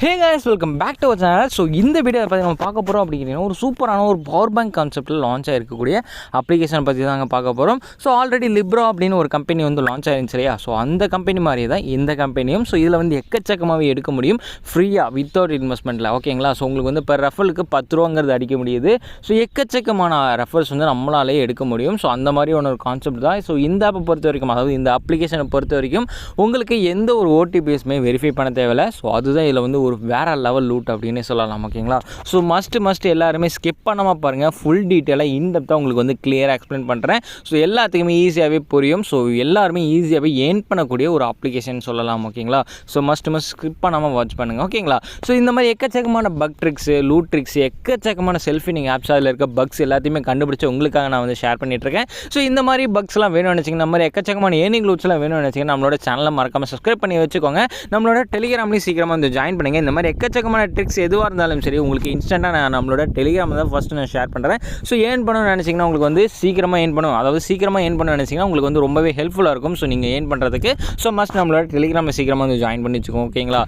Hey guys, welcome back to our channel. So இந்த video பற்றி நம்ம பார்க்க போகிறோம் அப்படிங்கிறீங்கன்னா ஒரு சூப்பரான ஒரு பவர் பேங்க் கான்செப்ட்டில் லான்ச் ஆகிருக்கக்கூடிய அப்ளிகேஷன் பற்றி தாங்க பார்க்க போகிறோம். ஸோ ஆல்ரெடி லிப்ரா அப்படின்னு ஒரு கம்பெனி வந்து லான்ச் ஆயிருந்துச்சு இல்லையா? ஸோ அந்த கம்பெனி மாதிரியே தான் இந்த கம்பெனியும். ஸோ இதில் வந்து எக்கச்சக்கமாகவே எடுக்க முடியும் ஃப்ரீயாக வித்தவுட் இன்வெஸ்ட்மெண்ட்டில். ஓகேங்களா? ஸோ உங்களுக்கு வந்து இப்போ ரெஃபருக்கு 10 ரூபாங்கிறது அடிக்க முடியுது. ஸோ எக்கச்சக்கமான ரெஃபர்ஸ் வந்து நம்மளாலே எடுக்க முடியும். ஸோ அந்த மாதிரி ஒரு கான்செப்ட் தான். ஸோ இந்த ஆப்பை பொறுத்த வரைக்கும், அதாவது இந்த அப்ளிகேஷனை பொறுத்த வரைக்கும் உங்களுக்கு எந்த ஒரு ஓடிபிஎஸ்மே வெரிஃபை பண்ண தேவையில்லை. ஸோ அதுதான் இதில் வந்து ஒரு வேறு லெவல் லூட் அப்படின்னே சொல்லலாம். ஓகேங்களா? ஸோ மஸ்ட் எல்லாருமே ஸ்கிப் பண்ணாமல் பாருங்கள். ஃபுல் டீட்டெயிலாக இன்டெப்த்தாக உங்களுக்கு வந்து கிளியராக எக்ஸ்பிளைன் பண்ணுறேன். ஸோ எல்லாத்துக்குமே ஈஸியாகவே புரியும். ஸோ எல்லாருமே ஈஸியாகவே ஏர்ன் பண்ணக்கூடிய ஒரு அப்ளிகேஷன் சொல்லலாம். ஓகேங்களா? ஸோ மஸ்ட் ஸ்கிப் பண்ணாமல் வாட்ச் பண்ணுங்கள். ஓகேங்களா? ஸோ இந்த மாதிரி எக்கச்சக்கமான பக் ட்ரிக்ஸு, லூட் ட்ரிக்ஸ், எக்கச்சக்கமான செல்ஃபினிங் ஆப்ஸ், அதில் இருக்க பக்ஸ் எல்லாத்தையுமே கண்டுபிடிச்சி உங்களுக்காக நான் வந்து ஷேர் பண்ணிட்டுருக்கேன். ஸோ இந்த மாதிரி பக்ஸ்லாம் வேணும்னு நினச்சிங்கன்னா, இந்த மாதிரி எக்கச்சக்கமான ஏர்னிங் லூட்ஸ்லாம் வேணும்னு நினச்சிங்கன்னா நம்மளோட சேனலை மறக்காமல் சப்ஸ்கிரைப் பண்ணி வச்சுக்கோங்க. நம்மளோட டெலிகிராம்லேயும் சீக்கிரமாக வந்து ஜாயின் பண்ணுங்கள். இந்த மாதிரி எக்கச்சக்கமான ட்ரிக்ஸ் எதுவாக இருந்தாலும் சரி, உங்களுக்கு இன்ஸ்டண்ட்டாக நான் நம்மளோட டெலிகிராம் தான் ஃபஸ்ட்டு நான் ஷேர் பண்ணுறேன். ஸோ ஏர்ன் பண்ணணும்னு நினச்சிங்கன்னா உங்களுக்கு வந்து சீக்கிரமாக ஏர்ன் பண்ணணும், அதாவது சீக்கிரமாக ஏர்ன் பண்ண நினச்சிங்கன்னா உங்களுக்கு வந்து ரொம்பவே ஹெல்ப்ஃபுல்லாக இருக்கும். ஸோ நீங்கள் ஏர்ன் பண்ணுறதுக்கு ஸோ மஸ்ட் நம்மளோட டெலிகிராமை சீக்கிரமாக வந்து ஜாயின் பண்ணி வச்சுக்கோங்க. ஓகேங்களா?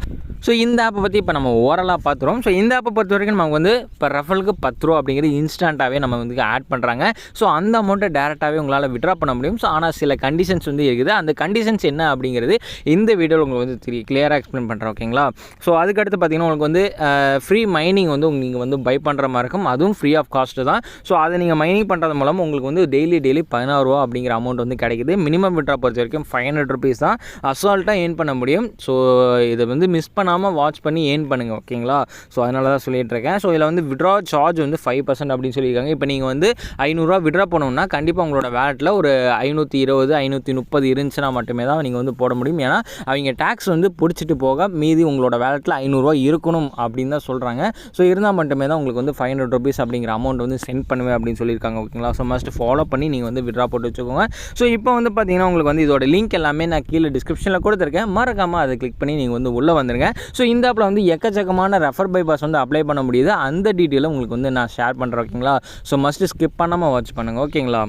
ஸோ இந்த ஆப்பை பற்றி இப்போ நம்ம ஓரலாக பார்த்துருவோம். ஸோ இந்த ஆப்பை பொறுத்த வரைக்கும் நமக்கு வந்து இப்போ ரெஃபருக்கு 10 ரூபா அப்படிங்கிறது இன்ஸ்டண்ட்டாகவே நம்ம வந்து ஆட் பண்ணுறாங்க. ஸோ அந்த அமௌண்ட்டை டேரெக்டாகவே உங்களால் விட்ரா பண்ண முடியும். ஸோ ஆனால் சில கண்டிஷன்ஸ் வந்து இருக்குது. அந்த கண்டிஷன்ஸ் என்ன அப்படிங்கிறது இந்த வீடியோவில் உங்களுக்கு வந்து கிளியராக எக்ஸ்பிளைன் பண்ணுறேன். ஓகேங்களா? ஸோ அதுக்கடுத்து பார்த்தீங்கன்னா உங்களுக்கு வந்து ஃப்ரீ மைனிங் வந்து நீங்கள் வந்து பை பண்ணுற மாதிரி இருக்கும். அதுவும் ஃப்ரீ ஆஃப் காஸ்ட்டு தான். ஸோ அதை நீங்கள் மைனிங் பண்ணுறது மூலம் உங்களுக்கு வந்து டெய்லி 16 ரூபா அப்படிங்கிற அமௌண்ட் வந்து கிடைக்குது. மினிமம் விட்ரா பொறுத்த வரைக்கும் 500 ருபீஸ் தான் அசால்ட்டாக ஏர்ன் பண்ண முடியும். ஸோ இதை வந்து மிஸ் பண்ணாமல் வாட்ச் பண்ணி ஏர்ன் பண்ணுங்கள். ஓகேங்களா? ஸோ அதனால தான் சொல்லிகிட்டு இருக்கேன். ஸோ இதில் வந்து விட்ரா சார்ஜ் வந்து 5% அப்படின்னு சொல்லியிருக்காங்க. இப்போ நீங்கள் வந்து 500 ரூபா விட்ரா பண்ணணும்னா கண்டிப்பாக உங்களோட வேலெட்டில் ஒரு 520 530 இருந்துச்சுன்னா மட்டுமே தான் நீங்கள் வந்து போட முடியும். ஏன்னா அவங்க டேக்ஸ் வந்து பிடிச்சிட்டு போக மீதி உங்களோட வேலெட்டில் 500 ரூபா இருக்கணும் அப்படின்னு தான் சொல்கிறாங்க. ஸோ இருந்தால் மட்டுமே தான் உங்களுக்கு வந்து 500 ருபீஸ் அப்படிங்கிற அமௌண்ட் வந்து சென்ட் பண்ணுவேன் அப்படின்னு சொல்லியிருக்காங்க. ஓகேங்களா? ஸோ மஸ்ட் ஃபாலோ பண்ணி நீங்கள் வந்து விட்ரா போட்டு வச்சுக்கோங்க. ஸோ இப்போ வந்து பார்த்தீங்கன்னா உங்களுக்கு வந்து இதோட லிங்க் எல்லாமே நான் கீழே டிஸ்கிரிப்ஷனில் கொடுத்துருக்கேன். மறக்காமல் அதை கிளிக் பண்ணி நீங்கள் வந்து உள்ளே வந்துருங்க. ஸோ இந்த ஆப்பில் வந்து எக்கச்சக்கமான ரெஃபர் பைபாஸ் வந்து அப்ளை பண்ண முடியுது. அந்த டீட்டெயிலும் உங்களுக்கு வந்து நான் ஷேர் பண்ணுறேன். ஓகேங்களா? ஸோ மஸ்ட் ஸ்கிப் பண்ணாமல் வாட்ச் பண்ணுங்கள். ஓகேங்களா?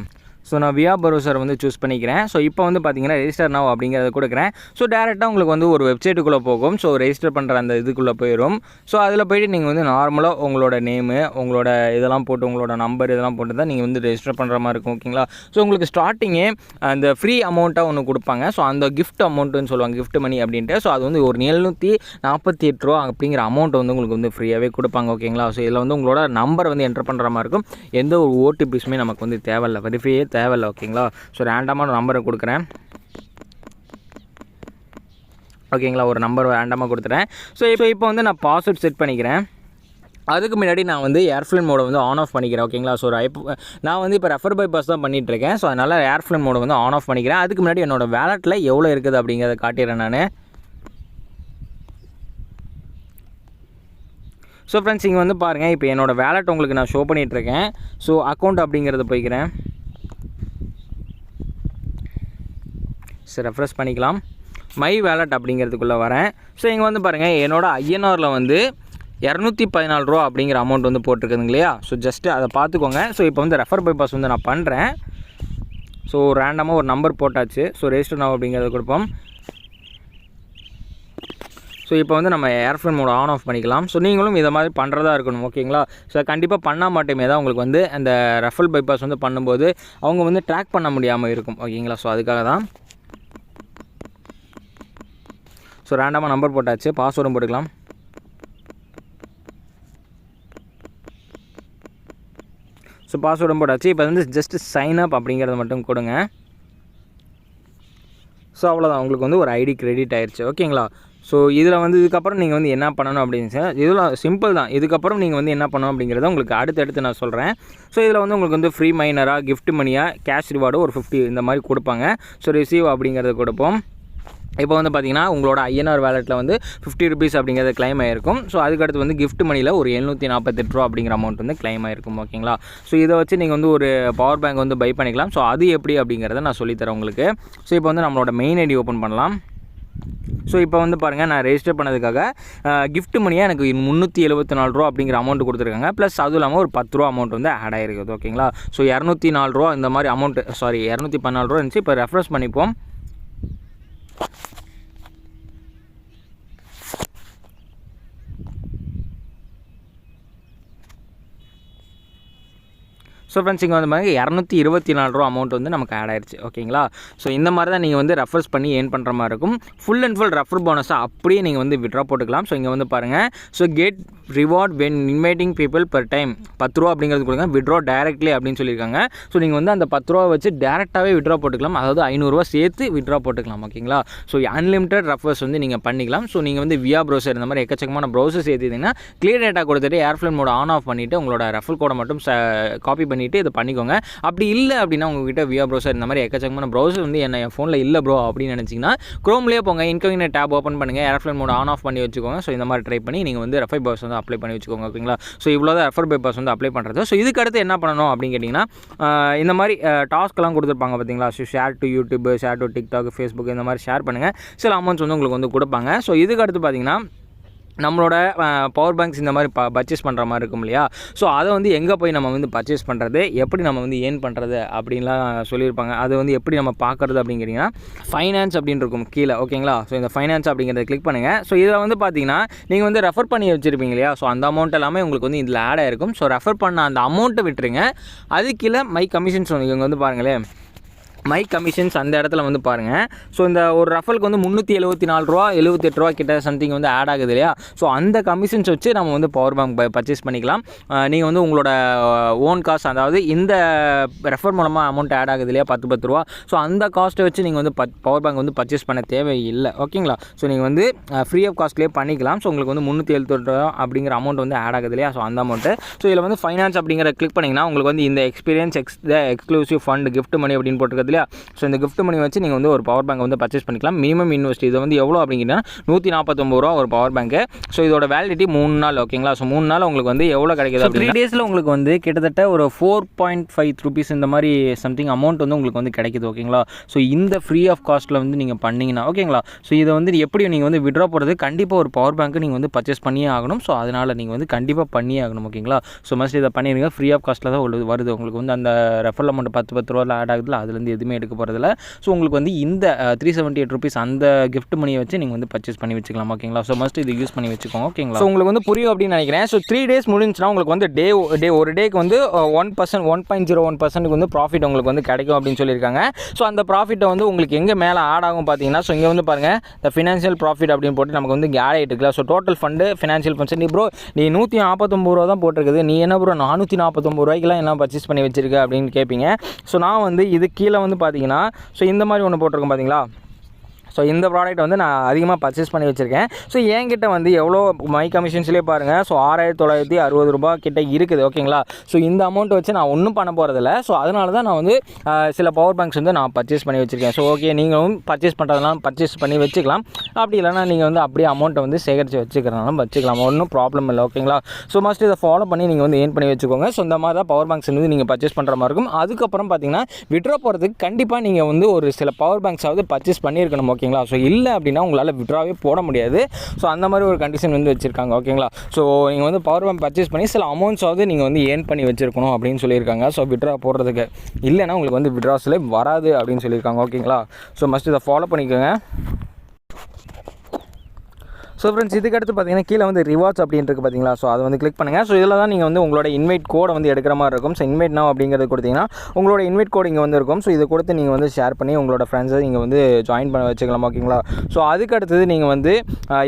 ஸோ நான் வியா ப்ரௌசர் வந்து சூஸ் பண்ணிக்கிறேன். ஸோ இப்போ வந்து பார்த்தீங்கன்னா ரெஜிஸ்டர் நவ் அப்படிங்கிறத கொடுக்குறேன். ஸோ டேரெக்டாக உங்களுக்கு வந்து ஒரு வெப்சைட்டுக்குள்ளே போகும். ஸோ ரெஜிஸ்டர் பண்ணுற அந்த இதுக்குள்ளே போயிடும். ஸோ அதில் போய்ட்டு நீங்கள் வந்து நார்மலாக உங்களோட நேமு, உங்களோட இதெல்லாம் போட்டு, உங்களோட நம்பர் இதெல்லாம் போட்டு தான் நீங்கள் வந்து ரெஜிஸ்டர் பண்ணுற மாதிரி இருக்கும். ஓகேங்களா? ஸோ உங்களுக்கு ஸ்டார்டிங்கே அந்த ஃப்ரீ அமௌண்ட்டாக ஒன்று கொடுப்பாங்க. ஸோ அந்த கிஃப்ட் அமௌண்ட்டுன்னு சொல்லுவாங்க, கிஃப்ட் மணி அப்படின்ட்டு. ஸோ அது வந்து ஒரு 748 ரூபா அப்படிங்கிற அமௌண்ட் வந்து உங்களுக்கு வந்து ஃப்ரீயாகவே கொடுப்பாங்க. ஓகேங்களா? ஸோ இதில் வந்து உங்களோட நம்பர் வந்து என்டர் பண்ணுற மாதிரி இருக்கும். எந்த ஒரு ஓடிபிஸுமே நமக்கு வந்து தேவையில்லை, வெரிஃபையே தேவையில்லை. ஓகேங்களா? ஸோ ரேண்டமான நம்பரை கொடுக்குறேன். ஓகேங்களா? ஒரு நம்பர் ரேண்டமாக கொடுத்துறேன். ஸோ இப்போ வந்து நான் பாஸ்வேர்ட் செட் பண்ணிக்கிறேன். அதுக்கு முன்னாடி நான் வந்து ஏர்ஃப்ளேன் மோடை வந்து ஆன் ஆஃப் பண்ணிக்கிறேன். ஓகேங்களா? ஸோ நான் வந்து இப்போ ரெஃபர் பைபாஸ் தான் பண்ணிகிட்ருக்கேன். ஸோ அதனால் ஏர்ஃப்ளேன் மோடை வந்து ஆன் ஆஃப் பண்ணிக்கிறேன். அதுக்கு முன்னாடி என்னோடய வேலெட்டில் எவ்வளோ இருக்குது அப்படிங்கிறத காட்டிடுறேன் நான். ஸோ ஃப்ரெண்ட்ஸ், இங்கே வந்து பாருங்கள், இப்போ என்னோடய வேலெட் உங்களுக்கு நான் ஷோ பண்ணிகிட்ருக்கேன். ஸோ அக்கௌண்ட் அப்படிங்கிறத போய்க்கிறேன். ரெஃப்ரெஷ் பண்ணிக்கலாம். மை வேலட் அப்படிங்கிறதுக்குள்ளே வரேன். ஸோ இங்கே வந்து பாருங்கள், என்னோடய ஐஎன்ஆரில் வந்து 214 ரூபா அப்படிங்கிற அமௌண்ட் வந்து போட்டிருக்குதுங்க இல்லையா? ஸோ ஜஸ்ட்டு அதை பார்த்துக்கோங்க. ஸோ இப்போ வந்து ரெஃபர் பைபாஸ் வந்து நான் பண்ணுறேன். ஸோ ரேண்டமாக ஒரு நம்பர் போட்டாச்சு. ஸோ ரெஜிஸ்டர் நவ் அப்படிங்கிறத கொடுப்போம். ஸோ இப்போ வந்து நம்ம ஏர்ஃப்ளேன் மோட் ஆன் ஆஃப் பண்ணிக்கலாம். ஸோ நீங்களும் இதை மாதிரி பண்ணுறதா இருக்கணும். ஓகேங்களா? ஸோ கண்டிப்பாக பண்ணால் மட்டுமே தான் உங்களுக்கு வந்து அந்த ரெஃபர் பைபாஸ் வந்து பண்ணும்போது அவங்க வந்து ட்ராக் பண்ண முடியாமல் இருக்கும். ஓகேங்களா? ஸோ அதுக்காக தான். ஸோ ரேண்டமாக நம்பர் போட்டாச்சு. பாஸ்வேர்டும் போட்டுக்கலாம். ஸோ பாஸ்வேர்டும் போட்டாச்சு. இப்போ வந்து ஜஸ்ட் சைன் அப் அப்படிங்கிறத மட்டும் கொடுங்க. ஸோ அவ்வளோதான், உங்களுக்கு வந்து ஒரு ஐடி கிரெடிட் ஆயிடுச்சு. ஓகேங்களா? ஸோ இதில் வந்து இதுக்கப்புறம் நீங்கள் வந்து என்ன பண்ணணும் அப்படின்னு சார், இதெல்லாம் சிம்பிள் தான். இதுக்கப்புறம் நீங்கள் வந்து என்ன பண்ணணும் அப்படிங்கிறத உங்களுக்கு அடுத்தடுத்து நான் சொல்கிறேன். ஸோ இதில் வந்து உங்களுக்கு வந்து ஃப்ரீ மைனராக, கிஃப்ட் மணியாக, கேஷ் ரிவார்டு ஒரு 50 இந்த மாதிரி கொடுப்பாங்க. ஸோ ரிசீவ் அப்படிங்கிறத கொடுப்போம். இப்போ வந்து பார்த்தீங்கன்னா உங்களோட ஐஎன்ஆர் வேலெட்டில் வந்து 50 ருபீஸ் அப்படிங்கிறது கிளைம் ஆகிருக்கும். ஸோ அதுக்கடுத்து வந்து கிஃப்ட் மணியில் ஒரு 748 ரூபா அப்படிங்கிற அமௌண்ட் வந்து கிளைம் ஆகிருக்கும். ஓகேங்களா? ஸோ இதை வச்சு நீங்கள் வந்து ஒரு பவர் பேங்க் வந்து பை பண்ணிக்கலாம். ஸோ அது எப்படி அப்படிங்கிறத நான் சொல்லித்தரேன் உங்களுக்கு. ஸோ இப்போ வந்து நம்மளோட மெயின் ஐடி ஓப்பன் பண்ணலாம். ஸோ இப்போ வந்து பாருங்கள், நான் ரெஜிஸ்டர் பண்ணதுக்காக கிஃப்ட் மணியாக எனக்கு 374 ரூபா அப்படிங்கிற அமௌண்ட் கொடுத்துருக்காங்க. ப்ளஸ் அதுவும் இல்லாமல் ஒரு 10 ரூபா அமௌண்ட் வந்து ஆட் ஆகிருக்குது. ஓகேங்களா? ஸோ 204 ரூபா இந்த மாதிரி அமௌண்ட், 214 ரூபா இருந்துச்சு. இப்போ ரெஃப்ரெஷ் பண்ணிப்போம். ஸோ ஃப்ரெண்ட்ஸ் இங்கே வந்து பாருங்கள் $224 அமௌண்ட் வந்து நமக்கு ஆட் ஆயிடுச்சு. ஓகேங்களா? ஸோ இந்த மாதிரி தான் நீங்கள் வந்து ரெஃபர்ஸ் பண்ணி ஏர்ன் பண்ணுற மாதிரி இருக்கும். ஃபுல் அண்ட் ஃபுல் ரெஃபர் போனஸாக அப்படியே நீங்கள் வந்து விட்ரா போட்டுக்கலாம். ஸோ இங்கே வந்து பாருங்கள், so get reward when inviting people per time $10 அப்படிங்கிறது கொடுங்க, விட்ரா டைரக்ட்லி அப்படின்னு சொல்லியிருக்காங்க. ஸோ நீங்கள் வந்து அந்த $10 வச்சு டேரெக்டாகவே விட்ரா போட்டுக்கலாம். அதாவது $500 சேர்த்து விட்ரா போட்டுக்கலாம். ஓகேங்களா? ஸோ அன்லிமிட்டட் ரெஃபர்ஸ் வந்து நீங்கள் பண்ணிக்கலாம். ஸோ நீங்கள் வந்து வியா ப்ரௌசர் இந்த மாதிரி எக்கச்சக்கமான ப்ரௌசர்ஸ் ஏற்றிங்கன்னா கிளியர் டேட்டா கொடுத்துட்டு ஏர்ஃப்ளைன் மோட் ஆன் ஆஃப் பண்ணிவிட்டு உங்களோட ரெஃபர் கோடை மட்டும் காப்பி பண்ணிவிட்டு இதை பண்ணிக்கோங்க. அப்படி இல்லை அப்படின்னா உங்ககிட்ட வியா ப்ரௌசர் இந்த மாதிரி எக்கச்சக்கமான ப்ரௌசர் வந்து என் ஃபோனில் இல்லை ப்ரோ அப்படின்னு நினச்சிங்கன்னா க்ரோம்லேயே போங்க, இன்கோகினேட் டேப் ஓப்பன் பண்ணுங்கள், ஏர்ஃப்ளைன் மோட் ஆன் ஆஃப் பண்ணி வச்சுக்கோங்க. ஸோ இந்த மாதிரி ட்ரை பண்ணி நீங்கள் வந்து ரெஃபர் பைபாஸ் வந்து அப்ளை பண்ணி வச்சுக்கோங்க. ஓகேங்களா? ஸோ இவ்வளோ தான் ரெஃபர் பைபாஸ் வந்து அப்ளை பண்ணுறது. ஸோ இதுக்கு அடுத்து என்ன பண்ணணும் அப்படின்னு கேட்டிங்கன்னா, இந்த மாதிரி டாஸ்க்லாம் கொடுத்துருப்பாங்க பார்த்தீங்களா? So share to YouTube, share to TikTok, Facebook இந்த மாதிரி ஷேர் பண்ணுங்கள். சில அமௌண்ட்ஸ் வந்து உங்களுக்கு வந்து கொடுப்பாங்க. ஸோ இதுக்கு அடுத்து பார்த்தீங்கன்னா நம்மளோட பவர் பேங்க்ஸ் இந்த மாதிரி பர்ச்சேஸ் பண்ணுற மாதிரி இருக்கும் இல்லையா? ஸோ அதை வந்து எங்கே போய் நம்ம வந்து பர்ச்சேஸ் பண்ணுறது, எப்படி நம்ம வந்து ஏர்ன் பண்ணுறது அப்படின்லாம் சொல்லியிருப்பாங்க. அது வந்து எப்படி நம்ம பார்க்குறது அப்படிங்கிறீங்கன்னா ஃபைனான்ஸ் அப்படின்னு இருக்கும் கீழே. ஓகேங்களா? ஸோ இந்த ஃபைனான்ஸ் அப்படிங்கிறத கிளிக் பண்ணுங்கள். ஸோ இதில் வந்து பார்த்தீங்கன்னா நீங்கள் வந்து ரெஃபர் பண்ணி வச்சுருப்பீங்க இல்லையா? ஸோ அந்த அமௌண்ட் எல்லாமே உங்களுக்கு வந்து இதில் ஆட் ஆகிருக்கும். ஸோ ரெஃபர் பண்ண அந்த அமௌண்ட்டை விட்டுருங்க. அது கீழே மை கமிஷன்ஸ் வந்து இவங்க வந்து பாருங்களேன், மை கமிஷன்ஸ் அந்த இடத்துல வந்து பாருங்கள். ஸோ இந்த ஒரு ரெஃபருக்கு வந்து $374 $78 கிட்ட சம்திங் வந்து ஆட் ஆகுது இல்லையா? ஸோ அந்த கமிஷன்ஸ் வச்சு நம்ம வந்து பவர் பேங்க் பர்ச்சேஸ் பண்ணிக்கலாம். நீங்கள் வந்து உங்களோட ஓன் காஸ்ட், அதாவது இந்த ரெஃபர் மூலமாக அமௌண்ட் ஆட் ஆகுது இல்லையா $10. ஸோ அந்த காஸ்ட்டை வச்சு நீங்கள் வந்து பவர் பேங்க் வந்து பர்ச்சேஸ் பண்ண தேவையில்லை. ஓகேங்களா? ஸோ நீங்கள் வந்து ஃப்ரீ ஆஃப் காஸ்ட்லேயே பண்ணிக்கலாம். ஸோ உங்களுக்கு வந்து $378 அப்படிங்கிற அமௌண்ட் வந்து ஆட் ஆகுது இல்லையா? ஸோ அந்த அமௌண்ட்டு. ஸோ இதில் வந்து ஃபைனான்ஸ் அப்படிங்கிற கிளிக் பண்ணிங்கன்னா உங்களுக்கு வந்து இந்த எக்ஸ்பீரியன்ஸ் எக்ஸ்க்ளூசிவ் ஃபண்ட் கிஃப்ட் மணி அப்படின்னு போட்டுருக்குது. ஸோ இந்த கிஃப்ட் மணி வச்சு நீங்கள் வந்து ஒரு பவர் பேங்க் வந்து பர்ச்சேஸ் பண்ணிக்கலாம். மினிமம் இன்வெஸ்ட் இது வந்து எவ்வளோ அப்படிங்கன்னா $149 ஒரு பவர் பேங்க்கு. ஸோ இதோட வேலிடிட்டி 3 நாள். ஓகேங்களா? ஸோ 3 நாள் உங்களுக்கு வந்து எவ்வளோ கிடைக்குது? 3 டேஸில் உங்களுக்கு வந்து கிட்டத்தட்ட ஒரு $4.5 இந்த மாதிரி சம்திங் அமௌண்ட் வந்து உங்களுக்கு வந்து கிடைக்குது. ஓகேங்களா? ஸோ இந்த ஃப்ரீ ஆஃப் காஸ்ட்டில் வந்து நீங்கள் பண்ணிங்கன்னா ஓகேங்களா? ஸோ இதை வந்து எப்படி நீங்கள் வந்து விட்ரா போடுறது, கண்டிப்பாக ஒரு பவர் பேங்க்கு நீங்கள் வந்து பர்ச்சேஸ் பண்ணியே ஆகணும். ஸோ அதனால் நீங்கள் வந்து கண்டிப்பாக பண்ணியே ஆகணும். ஓகேங்களா? ஸோ மஸ்ட் இதை பண்ணிடுங்க. ஃப்ரீ ஆஃப் காஸ்ட்டில் தான் வருது உங்களுக்கு வந்து அந்த ரெஃபரல் அமௌண்ட் $10 ஆட் ஆகுதுல, அதுலேருந்து எதுவுமே எடுக்க போகிறதில்ல. ஸோ உங்களுக்கு வந்து இந்த $378 அந்த கிஃப்ட் மணியை வச்சு நீங்கள் வந்து பர்ச்சேஸ் பண்ணி வச்சுக்கலாம். ஓகேங்களா? ஸோ மஸ்ட் இது யூஸ் பண்ணி வச்சுக்கோங்க. ஓகேங்களா? ஸோ உங்களுக்கு வந்து புரியும் அப்படின்னு நினைக்கிறேன். ஸோ 3 டேஸ் முடிஞ்சுன்னா உங்களுக்கு வந்து ஒரு டேக்கு வந்து 1.01% வந்து ப்ராஃபிட் உங்களுக்கு வந்து கிடைக்கும் அப்படின்னு சொல்லியிருக்காங்க. ஸோ அந்த ப்ராஃபிட்டை வந்து உங்களுக்கு எங்கே மேலே ஆட் ஆகும் பார்த்தீங்கன்னா, ஸோ இங்கே வந்து பாருங்கள், இந்த ஃபினான்ஷியல் ப்ராஃபிட் அப்படின்னு போட்டு நமக்கு வந்து ஆட் ஆகிட்டு இருக்குல்ல. So total fund financial funds நீ ப்ரோ நீ $149 தான் போட்டிருக்குது, நீ என்ன ப்ரோ $449 என்ன பர்ச்சேஸ் பண்ணி வச்சிருக்க அப்படின்னு கேட்பீங்க. ஸோ நான் வந்து இது கீழே வந்து பார்த்தீங்கன்னா, ஸோ இந்த மாதிரி ஒன்று போட்டிருக்கோம் பார்த்தீங்களா? ஸோ இந்த ப்ராடக்ட் வந்து நான் அதிகமாக பர்ச்சேஸ் பண்ணி வச்சுருக்கேன். ஸோ என்கிட்ட வந்து எவ்வளோ மை கமிஷன்ஸ்லேயே பாருங்கள், ஸோ $6,960 கிட்ட இருக்குது. ஓகேங்களா? ஸோ இந்த அமௌண்ட்டை வச்சு நான் ஒன்றும் பண்ண போகிறதில்ல. ஸோ அதனால தான் நான் வந்து சில பவர் பேங்க்ஸ் வந்து நான் பர்ச்சேஸ் பண்ணி வச்சுருக்கேன். ஸோ ஓகே, நீங்களும் பர்ச்சேஸ் பண்ணுறதுனால பர்ச்சேஸ் பண்ணி வச்சுக்கலாம். அப்படி இல்லைனா நீங்கள் வந்து அப்படியே அமௌண்ட்டை வந்து சேகரித்து வச்சுக்கிறனாலும் வச்சுக்கலாம், ஒன்றும் ப்ராப்ளம் இல்லை. ஓகேங்களா? ஸோ மஸ்ட் இதை ஃபாலோ பண்ணி நீங்கள் வந்து ஏர்ன் பண்ணி வச்சுக்கோங்க. ஸோ இந்த மாதிரி தான் பவர் பேங்க்ஸ் வந்து நீங்கள் பர்ச்சேஸ் பண்ணுற மாதிரி இருக்கும். அதுக்கப்புறம் பார்த்தீங்கன்னா விட்ரா போகிறதுக்கு கண்டிப்பாக நீங்கள் வந்து ஒரு சில பவர் பேங்க்ஸாவது பர்ச்சேஸ் பண்ணியிருக்கணும். ஓகேங்களா? ஸோ இல்லை அப்படின்னா உங்களால் விட்ராவே போட முடியாது. ஸோ அந்த மாதிரி ஒரு கண்டிஷன் வந்து வச்சுருக்காங்க. ஓகேங்களா? ஸோ நீங்கள் வந்து பவர் பேங்க் பர்ச்சேஸ் பண்ணி சில அமௌண்ட்ஸாவது நீங்கள் வந்து ஏர்ன் பண்ணி வச்சுருக்கணும் அப்படின்னு சொல்லியிருக்காங்க. ஸோ விட்ரா போடுறதுக்கு இல்லைன்னா உங்களுக்கு வந்து விட்ராஸ்லே வராது அப்படின்னு சொல்லியிருக்காங்க. ஓகேங்களா? ஸோ மஸ்ட் இதை ஃபாலோ பண்ணிக்கோங்க. ஸோ ஃப்ரெண்ட்ஸ் இதுக்கு அடுத்து பார்த்தீங்கன்னா கீழே வந்து ரிவார்ட்ஸ் அப்படின்றது பார்த்தீங்களா? ஸோ அதை வந்து கிளிக் பண்ணுங்கள். ஸோ இதில் தான் நீங்கள் வந்து உங்களோட இன்வைட் கோடை வந்து எடுக்கிற மாதிரி இருக்கும். ஸோ இன்வைட் நவ் அப்படிங்கிறது கொடுத்தீங்கன்னா உங்களோட இன்வைட் கோட் இங்கே வந்து இருக்கும். ஸோ இதை கொடுத்து நீங்கள் வந்து ஷேர் பண்ணி உங்களோட ஃப்ரெண்ட்ஸை நீங்கள் வந்து ஜாயின் பண்ண வச்சுக்கலாம். ஓகேங்களா? ஸோ அதுக்கு அடுத்தது நீங்கள் வந்து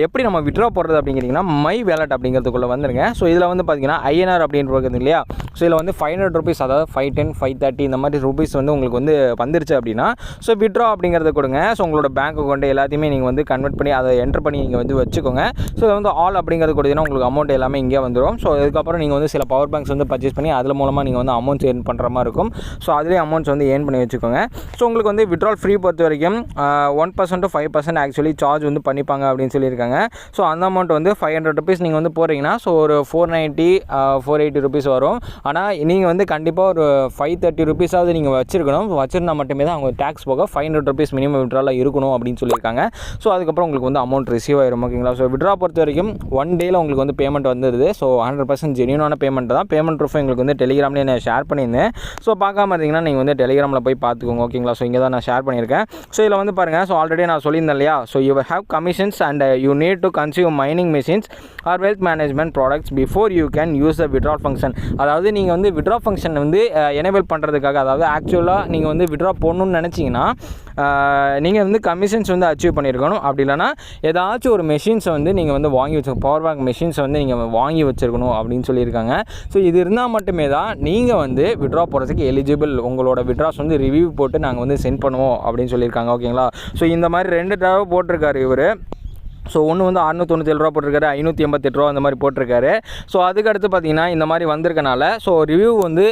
எப்படி நம்ம விட்ரா போடுறது அப்படிங்கிறீங்கன்னா மை வேலட் அப்படிங்கிறதுக்குள்ளே வந்துருங்க. ஸோ இதில் வந்து பார்த்தீங்கன்னா INR அப்படின்னு இருக்குது இல்லையா? ஸோ இதில் வந்து $500 அதாவது 510 530 இந்த மாதிரி ரூபீஸ் வந்து உங்களுக்கு வந்து வந்துருச்சு அப்படின்னா ஸோ விட்ரா அப்படிங்கிறத கொடுங்க. ஸோ உங்களோட பேங்க் அக்கௌண்ட் எல்லாத்தையுமே நீங்கள் வந்து கன்வெர்ட் பண்ணி அதை என்டர் பண்ணி நீங்கள் வந்து வச்சுக்கோங்க. ஸோ வந்து ஆல் அப்படிங்கிறது கொடுத்தீங்கன்னா உங்களுக்கு அமௌண்ட் எல்லாமே இங்கே வந்துடும். ஸோ அதுக்கப்புறம் நீங்கள் வந்து சில பவர் பேங்க்ஸ் வந்து பர்ச்சேஸ் பண்ணி அதில் மூலமாக நீங்கள் வந்து அமௌண்ட்ஸ் ஏர்ன் பண்ணுற மாதிரி இருக்கும். ஸோ அதிலே அமௌண்ட்ஸ் வந்து ஏர்ன் பண்ணி வச்சுக்கோங்க. ஸோ உங்களுக்கு வந்து விட்ரால் ஃப்ரீ பொறுத்த வரைக்கும் 1% to 5% ஆக்சுவலி சார்ஜ் வந்து பண்ணிப்பாங்க அப்படின்னு சொல்லியிருக்காங்க. ஸோ அந்த அமௌண்ட் வந்து $500 நீங்கள் வந்து போடுறீங்கன்னா ஸோ ஒரு $490 $480 வரும். ஆனால் நீங்கள் வந்து கண்டிப்பாக ஒரு $530 நீங்கள் வச்சுருக்கணும். வச்சுருந்தா மட்டுமே தான் அவங்க டேக்ஸ் போக $500 மினிமம் விட்ராலாக இருக்கணும் அப்படின்னு சொல்லியிருக்காங்க. ஸோ அதுக்கப்புறம் உங்களுக்கு வந்து அமௌண்ட் ரிசீவ் ஆயிரும். ஓகேங்களா? ஸோ விட்ரா பொறுத்த வரைக்கும் 1 டேயில் உங்களுக்கு வந்து பேமெண்ட் வந்துடுது. ஸோ 100% ஜென்யூனான பேமெண்ட் தான். பேமெண்ட் ப்ரூஃப் எங்களுக்கு வந்து டெலிகிராம்லேயே நான் ஷேர் பண்ணியிருந்தேன். ஸோ பார்க்காம இருந்தீங்கன்னா நீங்கள் வந்து டெலிகிராமில் போய் பார்த்துக்கோங்க. ஓகேங்களா? ஸோ இங்கே தான் நான் ஷேர் பண்ணியிருக்கேன். ஸோ இதில் வந்து பாருங்கள், ஸோ ஆல்ரெடி நான் சொல்லியிருந்தேன் இல்லையா? So you have commissions and you need to consume mining machines or wealth management products before you can use the withdrawal function. அதாவது அதாவது நீங்கள் வந்து விட்ரா ஃபங்க்ஷன் வந்து எனேபிள் பண்ணுறதுக்காக, அதாவது ஆக்சுவலாக நீங்கள் வந்து விட்ரா போடணும்னு நினச்சிங்கன்னா நீங்கள் வந்து கமிஷன்ஸ் வந்து அச்சீவ் பண்ணியிருக்கணும். அப்படி இல்லைனா ஏதாச்சும் ஒரு மெஷின்ஸை வந்து நீங்கள் வந்து வாங்கி வச்சுக்கணும். பவர் பேங்க் மெஷின்ஸை வந்து நீங்கள் வாங்கி வச்சுருக்கணும் அப்படின்னு சொல்லியிருக்காங்க. ஸோ இது இருந்தால் மட்டுமே தான் நீங்கள் வந்து விட்ரா போடுறதுக்கு எலிஜிபிள். உங்களோட விட்ராஸ் வந்து ரிவ்யூ போட்டு நாங்கள் வந்து சென்ட் பண்ணுவோம் அப்படின்னு சொல்லியிருக்காங்க. ஓகேங்களா? ஸோ இந்த மாதிரி 2 தடவை போட்டிருக்காரு இவர். ஸோ ஒன்று வந்து 697 ரூபா போட்டிருக்காரு, 588 ரூபா அந்த மாதிரி போட்டிருக்காரு. ஸோ அதுக்கடுத்து பார்த்தீங்கன்னா இந்த மாதிரி வந்திருக்கனால ஸோ ரிவ்யூ வந்து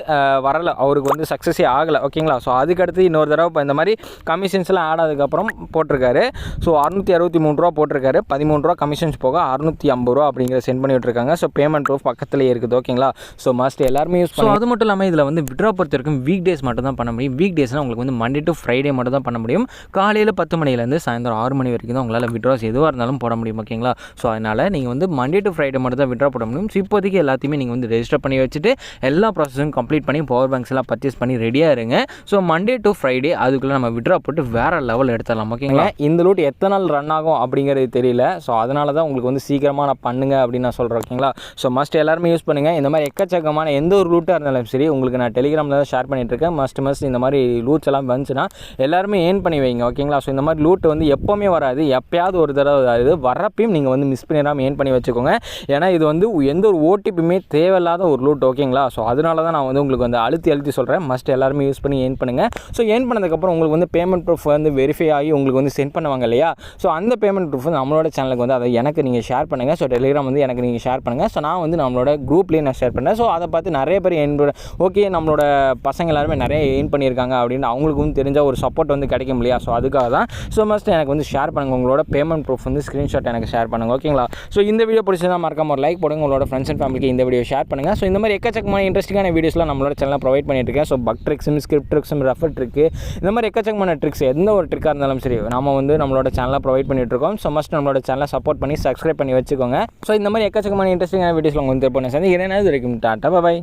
வரலை, அவருக்கு வந்து சக்ஸஸே ஆகலை. ஓகேங்களா? ஸோ அதுக்கடுத்து இன்னொரு தடவை இப்போ இந்த மாதிரி கமிஷன்ஸ்லாம் ஆட் ஆனதுக்கப்புறம் போட்டிருக்காரு. ஸோ 663 ரூபா போட்டிருக்காரு, 13 ரூபா கமிஷன்ஸ் போக 650 ரூபா அப்படிங்கிற சென்ட் பண்ணி விட்டுருக்காங்க. ஸோ பேமெண்ட் ப்ரூஃப் பக்கத்துலேயே இருக்குது. ஓகேங்களா? ஸோ மஸ்ட் எல்லாருமே யூஸ் பண்ணி. அது மட்டும் இல்லாமல் இதில் வந்து விட்ரா பொறுத்த வரைக்கும் வீக் டேஸ் மட்டும் தான் பண்ண முடியும். வீக் டேஸ்னால் உங்களுக்கு வந்து மண்டே டு ஃப்ரைடே மட்டும் தான் பண்ண முடியும். காலையில் 10 மணிலேருந்து சாயந்தரம் 6 மணி வரைக்கும் தான் உங்களால் விட்ராஸ் எதுவாக இருந்தாலும் போட முடியும். ஓகேங்களா? ஸோ அதனால் நீங்கள் வந்து மண்டே டு ஃப்ரைடே மட்டும் தான் விட்ரா போட முடியும். ஸோ இப்போதைக்கு எல்லாத்தையுமே நீங்கள் வந்து ரெஜிஸ்டர் பண்ணி வச்சுட்டு எல்லா ப்ராசஸும் கம்ப்ளீட் பண்ணி பவர் பேங்க்ஸ் எல்லாம் பர்ச்சேஸ் பண்ணி ரெடியாக இருங்க. ஸோ மண்டே டு ஃப்ரைடே அதுக்குள்ளே நம்ம விட்ரா போட்டு வேறு லெவல் எடுத்துடலாம். ஓகேங்களா? இந்த லூட் எத்தனை நாள் ரன் ஆகும் அப்படிங்கிறது தெரியல. ஸோ அதனால தான் உங்களுக்கு வந்து சீக்கிரமாக நான் பண்ணுங்க அப்படின்னு நான் சொல்கிறேன். ஓகேங்களா? ஸோ மஸ்ட் எல்லாருமே யூஸ் பண்ணுங்கள். இந்த மாதிரி எக்கச்சக்கமான எந்த ஒரு லூட்டாக இருந்தாலும் சரி உங்களுக்கு நான் டெலிகிராமில் தான் ஷேர் பண்ணிட்டுருக்கேன். மஸ்ட் இந்த மாதிரி லூட்ஸ் எல்லாம் வந்துச்சுன்னா எல்லாருமே ஏர்ன் பண்ணி வைங்க. ஓகேங்களா? ஸோ இந்த மாதிரி லூட் வந்து எப்போவுமே வராது, எப்போயாவது ஒரு தடவை வராது. வரப்பையும் நீங்கள் வந்து மிஸ் பண்ணிடாமல் ஏர்ன் பண்ணி வச்சுக்கோங்க. ஏன்னா இது வந்து எந்த ஒரு ஓடிபியுமே தேவையில்லாத ஒரு லூட். ஓகேங்களா? ஸோ அதனால தான் நான் வந்து உங்களுக்கு வந்து அழுத்தி சொல்கிறேன். மஸ்ட் எல்லாருமே யூஸ் பண்ணி ஏர்ன் பண்ணுங்கள். ஸோ ஏர்ன் பண்ணதுக்கப்புறம் உங்களுக்கு வந்து பேமெண்ட் ப்ரூஃப் வந்து வெரிஃபை ஆகி உங்களுக்கு வந்து சென்ட் பண்ணுவாங்க இல்லையா? ஸோ அந்த பேமெண்ட் ப்ரூஃப் வந்து நம்மளோட சேனலுக்கு வந்து அதை எனக்கு நீங்கள் ஷேர் பண்ணுங்கள். ஸோ டெலிகிராம் வந்து எனக்கு நீங்கள் ஷேர் பண்ணுங்கள். ஸோ நான் வந்து நம்மளோட குரூப்லேயே நான் ஷேர் பண்ணேன். ஸோ அதை பார்த்து நிறைய பேர் ஓகே நம்மளோட பசங்க எல்லாருமே நிறைய ஏர்ன் பண்ணியிருக்காங்க அப்படின்னு அவங்களுக்கு வந்து தெரிஞ்ச ஒரு சப்போர்ட் வந்து கிடைக்கும் இல்லையா? ஸோ அதுக்காக தான். ஸோ மஸ்ட் எனக்கு வந்து ஷேர் பண்ணுங்கள். உங்களோட பேமெண்ட் ப்ரூஃப் வந்து ஸ்க்ரீன்ஷாட் எனக்கு ஷேர் பண்ணுங்கள். ஓகேங்களா? ஸோ இந்த வீடியோ பிடிச்சதா மறக்காம ஒரு லைக் போடுங்க. உங்களோட ஃப்ரெண்ட்ஸ் அண்ட் ஃபேமிலிக்கு இந்த வீடியோ ஷேர் பண்ணுங்கள். ஸோ இந்த மாதிரி எக்கச்சக்கமான இன்ட்ரெஸ்டிங்கான வீடியோஸ்லாம் நம்மளோட சேனலில் ப்ரொவைட் பண்ணிட்டு இருக்கேன். ஸோ பக் ட்ரிக்ஸும் ஸ்கிரிப்ட் ட்ரிக்ஸும் ரெஃபர் ட்ரிக்கு இந்த மாதிரி எக்கச்சக்கமான ட்ரிக்ஸ் எந்த ஒரு ட்ரிக்காக இருந்தாலும் சரி நம்ம வந்து நம்மளோட சேனலில் ப்ரொவைட் பண்ணிட்டு இருக்கோம். ஸோ மஸ்ட் நம்மளோட சேனலை சப்போர்ட் பண்ணி சப்ஸ்கிரைப் பண்ணி வச்சுக்கோங்க. ஸோ இந்த மாதிரி எக்கச்சக்கமான இன்ட்ரெஸ்டிங்கான வீடியோஸ்லாம் உங்களுக்கு வந்து பண்ண சேர்ந்து என்ன வரைக்கும் டாட்டா பாய்.